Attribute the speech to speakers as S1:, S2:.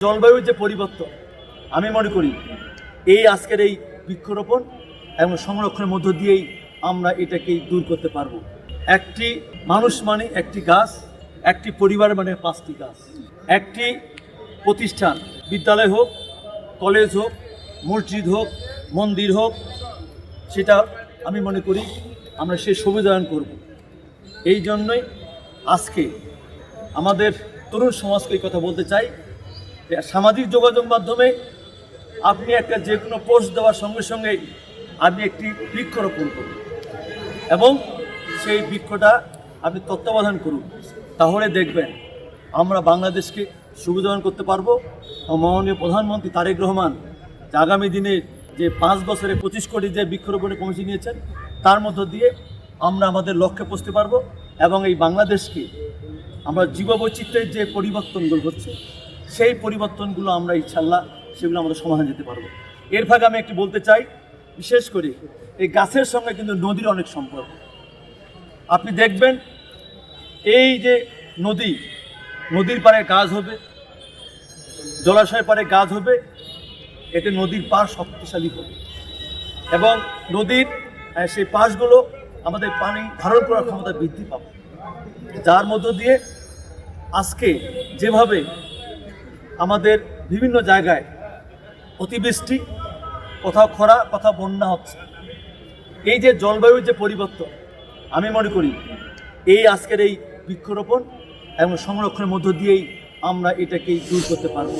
S1: জলবায়ুর যে পরিবর্তন আমি মনে করি এই আজকের এই বৃক্ষরোপণ এবং সংরক্ষণের মধ্য দিয়েই আমরা এটাকে দূর করতে পারবো। একটি মানুষ মানে একটি গাছ, একটি পরিবার মানে 5টি গাছ। একটি প্রতিষ্ঠান, বিদ্যালয় হোক, কলেজ হোক, মসজিদ হোক, মন্দির হোক, সেটা আমি মনে করি আমরা সেই সবুজায়ন করব। এই জন্যই আজকে আমাদের তরুণ সমাজকে এই কথা বলতে চাই, সামাজিক যোগাযোগ মাধ্যমে আপনি একটা যে কোনো পোস্ট দেওয়ার সঙ্গে সঙ্গে আপনি একটি বৃক্ষরোপণ করুন এবং সেই বৃক্ষটা আপনি তত্ত্বাবধান করুন। তাহলে দেখবেন আমরা বাংলাদেশকে সবুজায়ন করতে পারবো। মাননীয় প্রধানমন্ত্রী তারেক রহমান আগামী দিনে যে 5 বছরে 25 কোটি যে বৃক্ষরোপণে পৌঁছে নিয়েছেন, তার মধ্য দিয়ে আমরা আমাদের লক্ষ্যে পৌঁছতে পারবো এবং এই বাংলাদেশকে আমরা জীববৈচিত্র্যের যে পরিবর্তনগুলো হচ্ছে সেই পরিবর্তনগুলো আমরা ইনশাআল্লাহ সেগুলো আমাদের সমাধান যেতে পারবো। এর ভাগে আমি একটি বলতে চাই, বিশেষ করে এই গাছের সঙ্গে কিন্তু নদীর অনেক সম্পর্ক। আপনি দেখবেন এই যে নদীর পাড়ে গাছ হবে, জলাশয়ের পাড়ে গাছ হবে, এতে নদীর পাড় শক্তিশালী হবে এবং নদীর সেই পাশগুলো আমাদের পানি ধারণ করার ক্ষমতা বৃদ্ধি পাবে, যার মধ্য দিয়ে আজকে যেভাবে আমাদের বিভিন্ন জায়গায় অতিবৃষ্টি, কোথাও খরা, কোথাও বন্যা হচ্ছে, এই যে জলবায়ুর যে পরিবর্তন আমি মনে করি এই আজকের এই বৃক্ষরোপণ এবং সংরক্ষণের মধ্য দিয়েই আমরা এটাকে দূর করতে পারবো।